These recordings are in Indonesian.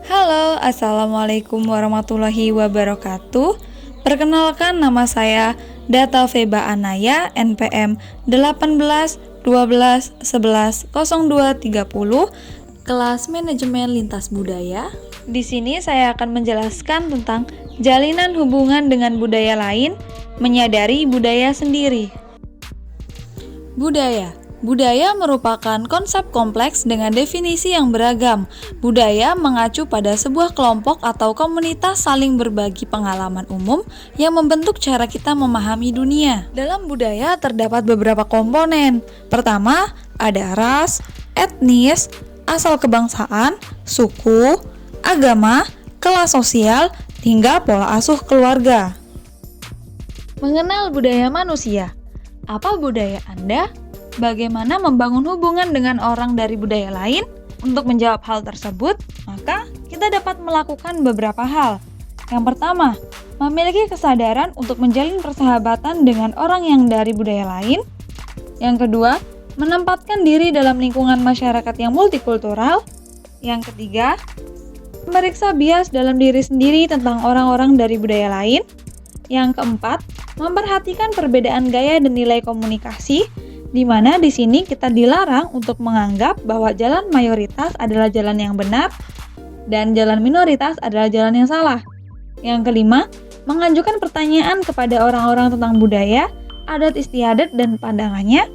Halo, Assalamualaikum warahmatullahi wabarakatuh. Perkenalkan, nama saya Data Feba Anaya, NPM 18 12 11 02 30, kelas Manajemen Lintas Budaya. Di sini saya akan menjelaskan tentang jalinan hubungan dengan budaya lain, menyadari budaya sendiri. Budaya merupakan konsep kompleks dengan definisi yang beragam. Budaya mengacu pada sebuah kelompok atau komunitas saling berbagi pengalaman umum yang membentuk cara kita memahami dunia. Dalam budaya terdapat beberapa komponen. Pertama, ada ras, etnis, asal kebangsaan, suku, agama, kelas sosial, hingga pola asuh keluarga. Mengenal budaya manusia. Apa budaya Anda? Bagaimana membangun hubungan dengan orang dari budaya lain? Untuk menjawab hal tersebut, maka kita dapat melakukan beberapa hal. Yang pertama, memiliki kesadaran untuk menjalin persahabatan dengan orang yang dari budaya lain. Yang kedua, menempatkan diri dalam lingkungan masyarakat yang multikultural. Yang ketiga, memeriksa bias dalam diri sendiri tentang orang-orang dari budaya lain. Yang keempat, memperhatikan perbedaan gaya dan nilai komunikasi, di mana di sini kita dilarang untuk menganggap bahwa jalan mayoritas adalah jalan yang benar dan jalan minoritas adalah jalan yang salah. Yang kelima, mengajukan pertanyaan kepada orang-orang tentang budaya, adat istiadat dan pandangannya.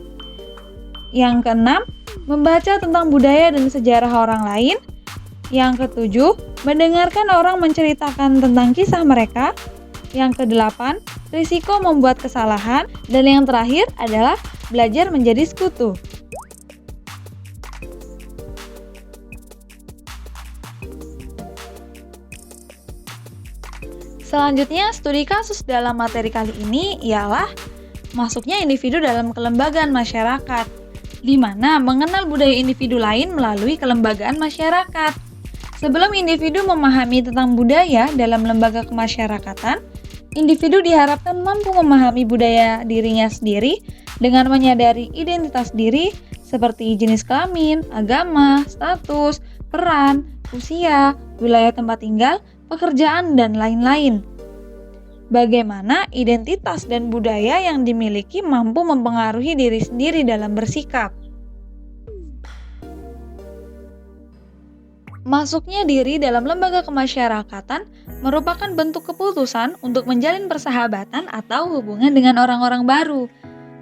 Yang keenam, membaca tentang budaya dan sejarah orang lain. Yang ketujuh, mendengarkan orang menceritakan tentang kisah mereka. Yang kedelapan, risiko membuat kesalahan. Dan yang terakhir adalah belajar menjadi sekutu. Selanjutnya, studi kasus dalam materi kali ini ialah masuknya individu dalam kelembagaan masyarakat, di mana mengenal budaya individu lain melalui kelembagaan masyarakat. Sebelum individu memahami tentang budaya dalam lembaga kemasyarakatan, individu diharapkan mampu memahami budaya dirinya sendiri dengan menyadari identitas diri seperti jenis kelamin, agama, status, peran, usia, wilayah tempat tinggal, pekerjaan, dan lain-lain. Bagaimana identitas dan budaya yang dimiliki mampu mempengaruhi diri sendiri dalam bersikap. Masuknya diri dalam lembaga kemasyarakatan merupakan bentuk keputusan untuk menjalin persahabatan atau hubungan dengan orang-orang baru.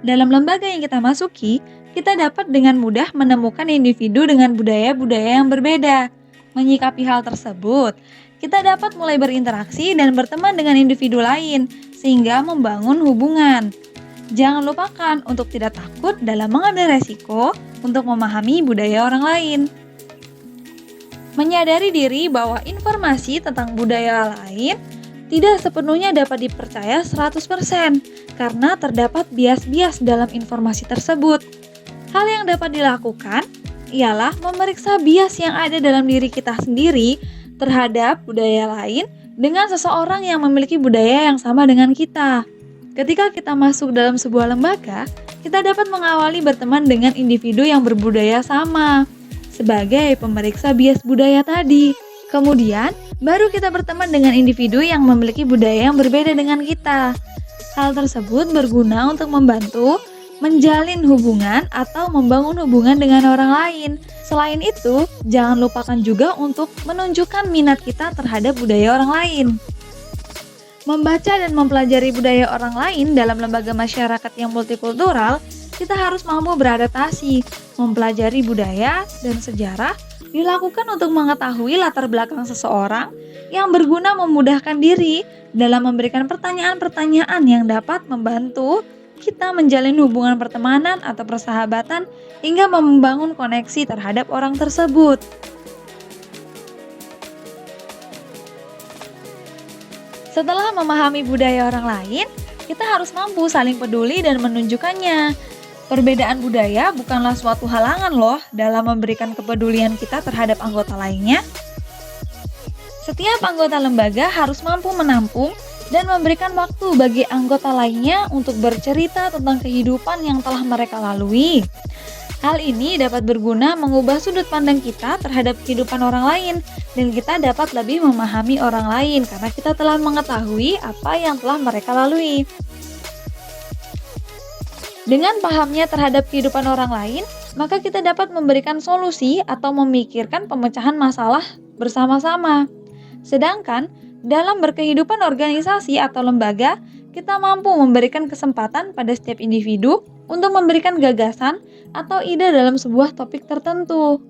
Dalam lembaga yang kita masuki, kita dapat dengan mudah menemukan individu dengan budaya-budaya yang berbeda. Menyikapi hal tersebut, kita dapat mulai berinteraksi dan berteman dengan individu lain, sehingga membangun hubungan. Jangan lupakan untuk tidak takut dalam mengambil resiko untuk memahami budaya orang lain. Menyadari diri bahwa informasi tentang budaya lain tidak sepenuhnya dapat dipercaya 100% karena terdapat bias-bias dalam informasi tersebut. Hal yang dapat dilakukan ialah memeriksa bias yang ada dalam diri kita sendiri terhadap budaya lain dengan seseorang yang memiliki budaya yang sama dengan kita. Ketika kita masuk dalam sebuah lembaga, kita dapat mengawali berteman dengan individu yang berbudaya sama sebagai pemeriksa bias budaya tadi. Kemudian, baru kita berteman dengan individu yang memiliki budaya yang berbeda dengan kita. Hal tersebut berguna untuk membantu menjalin hubungan atau membangun hubungan dengan orang lain. Selain itu, jangan lupakan juga untuk menunjukkan minat kita terhadap budaya orang lain. Membaca dan mempelajari budaya orang lain dalam lembaga masyarakat yang multikultural, kita harus mampu beradaptasi, mempelajari budaya dan sejarah dilakukan untuk mengetahui latar belakang seseorang yang berguna memudahkan diri dalam memberikan pertanyaan-pertanyaan yang dapat membantu kita menjalin hubungan pertemanan atau persahabatan hingga membangun koneksi terhadap orang tersebut. Setelah memahami budaya orang lain, kita harus mampu saling peduli dan menunjukkannya. Perbedaan budaya bukanlah suatu halangan loh dalam memberikan kepedulian kita terhadap anggota lainnya. Setiap anggota lembaga harus mampu menampung dan memberikan waktu bagi anggota lainnya untuk bercerita tentang kehidupan yang telah mereka lalui. Hal ini dapat berguna mengubah sudut pandang kita terhadap kehidupan orang lain, dan kita dapat lebih memahami orang lain karena kita telah mengetahui apa yang telah mereka lalui. Dengan pahamnya terhadap kehidupan orang lain, maka kita dapat memberikan solusi atau memikirkan pemecahan masalah bersama-sama. Sedangkan dalam berkehidupan organisasi atau lembaga, kita mampu memberikan kesempatan pada setiap individu untuk memberikan gagasan atau ide dalam sebuah topik tertentu.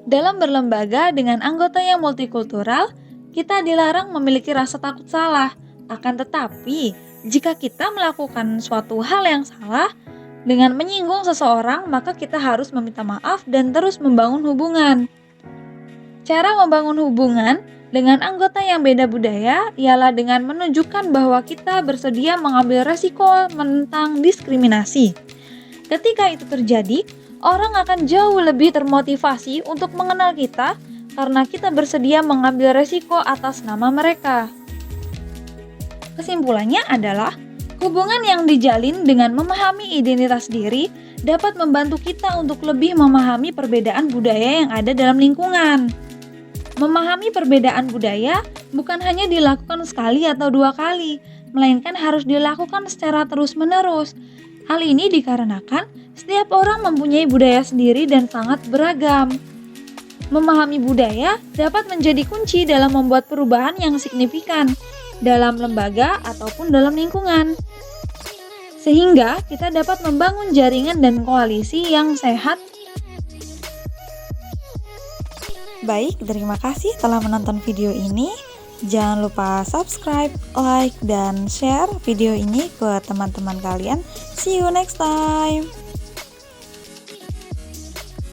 Dalam berlembaga dengan anggota yang multikultural, kita dilarang memiliki rasa takut salah. Akan tetapi, jika kita melakukan suatu hal yang salah dengan menyinggung seseorang, maka kita harus meminta maaf dan terus membangun hubungan. Cara membangun hubungan dengan anggota yang beda budaya ialah dengan menunjukkan bahwa kita bersedia mengambil resiko menentang diskriminasi. Ketika itu terjadi, orang akan jauh lebih termotivasi untuk mengenal kita karena kita bersedia mengambil resiko atas nama mereka. Kesimpulannya adalah, hubungan yang dijalin dengan memahami identitas diri dapat membantu kita untuk lebih memahami perbedaan budaya yang ada dalam lingkungan. Memahami perbedaan budaya bukan hanya dilakukan sekali atau 2 kali, melainkan harus dilakukan secara terus-menerus. Hal ini dikarenakan setiap orang mempunyai budaya sendiri dan sangat beragam. Memahami budaya dapat menjadi kunci dalam membuat perubahan yang signifikan dalam lembaga ataupun dalam lingkungan. Sehingga kita dapat membangun jaringan dan koalisi yang sehat. Baik, terima kasih telah menonton video ini. Jangan lupa subscribe, like, dan share video ini ke teman-teman kalian. See you next time.